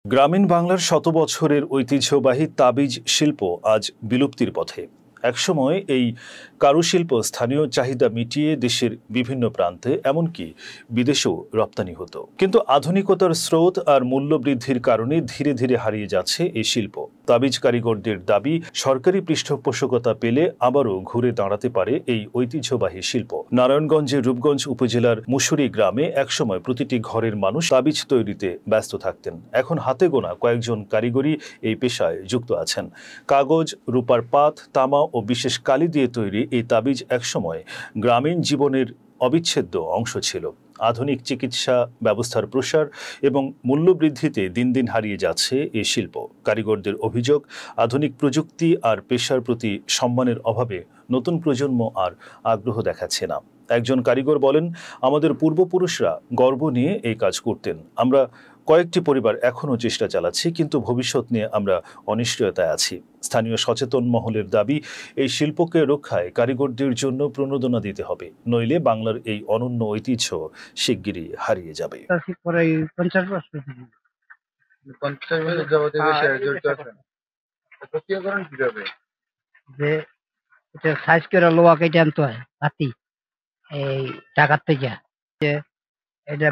গ্রামীণ বাংলার শত বছরের ঐতিহ্যবাহী তাবিজ শিল্প আজ বিলুপ্তির পথে। একসময় এই কারুশিল্প স্থানীয় চাহিদা মিটিয়ে দেশের বিভিন্ন প্রান্তে এমনকি বিদেশেও রপ্তানি হতো, কিন্তু আধুনিকতার স্রোত আর মূল্য বৃদ্ধির কারণে ধীরে ধীরে হারিয়ে যাচ্ছে এই শিল্প। তাবিজ কারিগরদের দাবি, সরকারি পৃষ্ঠপোষকতা পেলে আবারও ঘুরে দাঁড়াতে পারে এই ঐতিহ্যবাহী শিল্প। নারায়ণগঞ্জের রূপগঞ্জ উপজেলার মুসুরি গ্রামে একসময় প্রতিটি ঘরের মানুষ তাবিজ তৈরিতে ব্যস্ত থাকতেন। এখন হাতে গোনা কয়েকজন কারিগরি এই পেশায় যুক্ত আছেন। কাগজ, রূপার পাত, তামা ও বিশেষ কালি দিয়ে তৈরি এই তাবিজ একসময় গ্রামীণ জীবনের অবিচ্ছেদ্য অংশ ছিল। আধুনিক চিকিৎসা ব্যবস্থার প্রসার এবং মূল্যবৃদ্ধিতে দিন দিন হারিয়ে যাচ্ছে এই শিল্প। কারিগরদের অভিযোগ, আধুনিক প্রযুক্তি আর পেশার প্রতি সম্মানের অভাবে নতুন প্রজন্ম আর আগ্রহ দেখাচ্ছে না। একজন কারিগর বলেন, আমাদের পূর্বপুরুষরা গর্ব নিয়ে এই কাজ করতেন। আমরা কয়েকটি পরিবার এখনও চেষ্টা চালাচ্ছি, কিন্তু ভবিষ্যৎ নিয়ে আমরা অনিশ্চয়তায় আছি। স্থানীয় সচেতন মহলের দাবি, এই শিল্পকে রক্ষায় কারিগরদের জন্য প্রণোদনা দিতে হবে, নইলে বাংলার এই অনন্য ঐতিহ্য শিগগিরই হারিয়ে যাবে। 50 বছর যাবত জড়িত আছেন, প্রক্রিয়াকরণ কিভাবে? যে এটা সাইজ করে লোহা কেটে আনতে হয় হাতি এই টাকার থেকে, যে এটা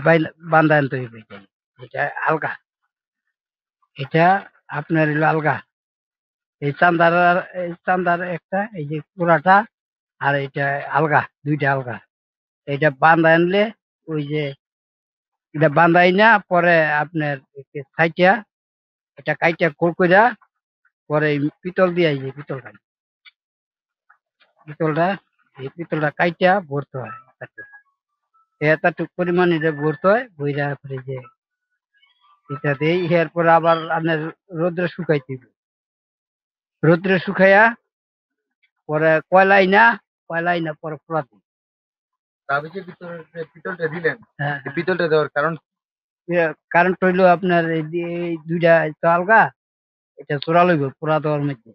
বান্ধা আনতে হবে। এটা আলগা, এটা আপনার হলো আলগা। এই চান্দার একটা, এই যে পুরাটা আর এটা আলগা, দুইটা আলগা। এটা বান্ধা আনলে ওই যে এটা বান্ধাই না, পরে আপনার সাইটিয়া এটা কাইটা খোল কইরা পরে পিতল দিয়ে, এই যে পিতলটা কাইটা ভরতে হয়। এতটুক পরিমাণ এটা ভরতে হয়, বইরা পরে যে এটা দেই, এরপর আবার আপনার রোদ্রে শুকাইতে হবে। রোদ্রে শুকাইয়া পরে কয়লাই না পরে পোড়া দিই। তাবিজের ভিতরে যে পিতলটা দিলেন, পিতলটা দেওয়ার কারণটা হইলো আপনার এই দুইটা তো আলগা, এটা চোরা লইব পোড়া দেওয়ার মধ্যে।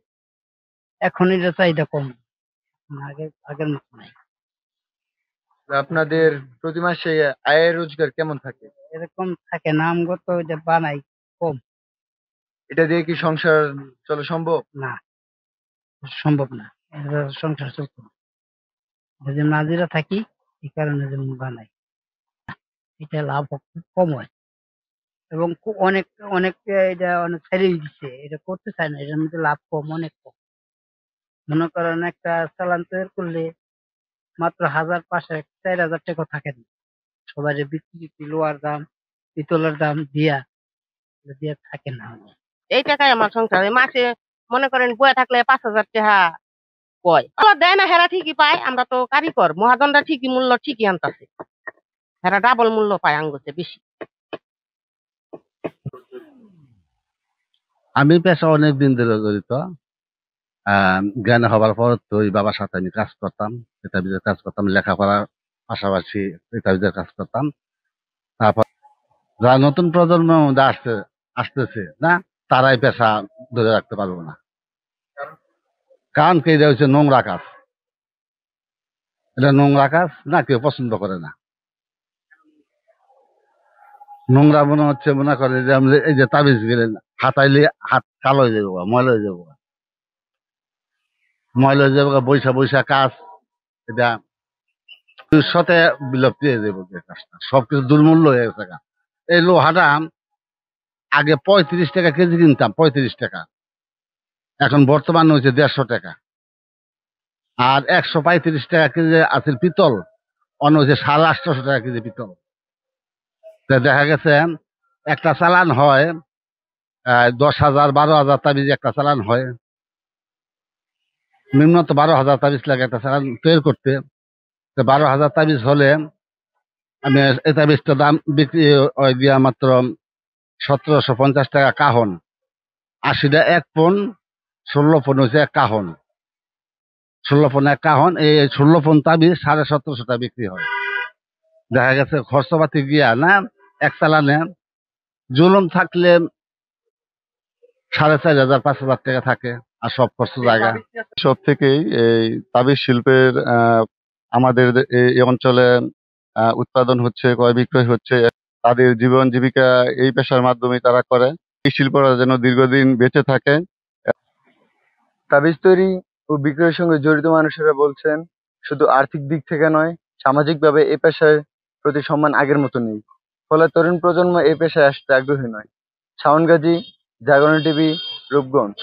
এখন এটা চাহিদা কম, আগের মতো নাই। আপনাদের প্রতি মাসে আয়ের রোজগার কেমন থাকে? এরকম থাকে না, আমগত এটা বানাই কম। এটা দিয়ে কি সংসার চলা সম্ভব? না, সম্ভব না। এটা সংসার চলতো না। যে নাজিরা থাকি, এই কারণে যেমন বানাই, এটা লাভ খুব কম হয় এবং অনেক অনেক এটা অনেক ছেড়ে দিচ্ছে, এটা করতে চায় না। এটার মধ্যে লাভ কম, অনেক কম। মনে করেন একটা চালান তৈরি করলে মাত্র 1500-4000 টাকা থাকে না। সবাই বিক্রি লোহার দাম, পিতলের দাম দিয়া থাকে না। এই টাকায় আমার সংসার মাসে মনে করেন বয়ে থাকলে 5000 টাকা কয় দেয় না। হেরা ঠিকই পায়, আমরা তো কারিগর মহাজনরা ঠিকই মূল্য ঠিকই আনতেছে, হেরা ডাবল মূল্য পায় আঙ্গুতে বেশি। আমি পেশা অনেক দিন ধরে জড়িত। জ্ঞান হবার পর তো ওই বাবার সাথে আমি কাজ করতাম, তাবিজের কাজ করতাম, লেখাপড়ার পাশাপাশি তাবিজের কাজ করতাম। তারপর যারা নতুন প্রজন্মের মধ্যে আসতেছে না, তারাই পেশা ধরে রাখতে পারবো না। কারণ কি, এটা হচ্ছে নোংরা কাজ। এটা নোংরা কাজ না, কেউ পছন্দ করে না। নোংরা মনে হচ্ছে, মনে করে যে আমরা এই যে তাবিজ গেলেন হাতাইলে হাত কালো হয়ে যাবো, ময়লা হয়ে যাবো, বৈশা বৈশা কাজ। এটা সাথে বিলুপ্তি হয়ে যাবো কাজটা, সবকিছু দুর্মূল্য হয়ে গেছে। এই লোহাটা আগে 35 টাকা কেজি কিনতাম, 35 টাকা, এখন বর্তমানে হচ্ছে 150 টাকা। আর 135 টাকা কেজি আছে পিতল, অন্য হচ্ছে 850 টাকা কেজি পিতল। দেখা গেছে একটা চালান হয় 10,000 12,000 তাবিজ একটা চালান হয়। নিম্নত 12,000 তাবিজ লাগে একটা চালান তৈরি করতে। 12,000 তাবিজ হলে আমি এই তাবিজটার দাম বিক্রি হয় দিয়া মাত্র 1750 টাকা কাহন। 80টা 1 পণ, 16 পণ হচ্ছে এক কাহন। 16 পণ এক কাহন, এই 16 পণ তাবিজ 1750 টাকা বিক্রি হয়। দেখা গেছে খরচপাতি গিয়া না, এক চালানে জুলুম থাকলে 4,500-5,000 টাকা থাকে, আর সব খরচ জায়গা। সব থেকেই এই তাবিজ শিল্পের আমাদের এই অঞ্চলে উৎপাদন হচ্ছে, ক্রয় বিক্রয় হচ্ছে। তাদের জীবন জীবিকা এই পেশার মাধ্যমে তারা করে। এই শিল্পরা যেন দীর্ঘদিন বেঁচে থাকে। তাবিজ তৈরি ও বিক্রয়ের সঙ্গে জড়িত মানুষেরা বলছেন, শুধু আর্থিক দিক থেকে নয়, সামাজিকভাবে এই পেশার প্রতি সম্মান আগের মতো নেই। ফলে তরুণ প্রজন্ম এই পেশায় আসতে আগ্রহী নয়। শাওন গাজী, জাগরণ টিভি, রূপগঞ্জ।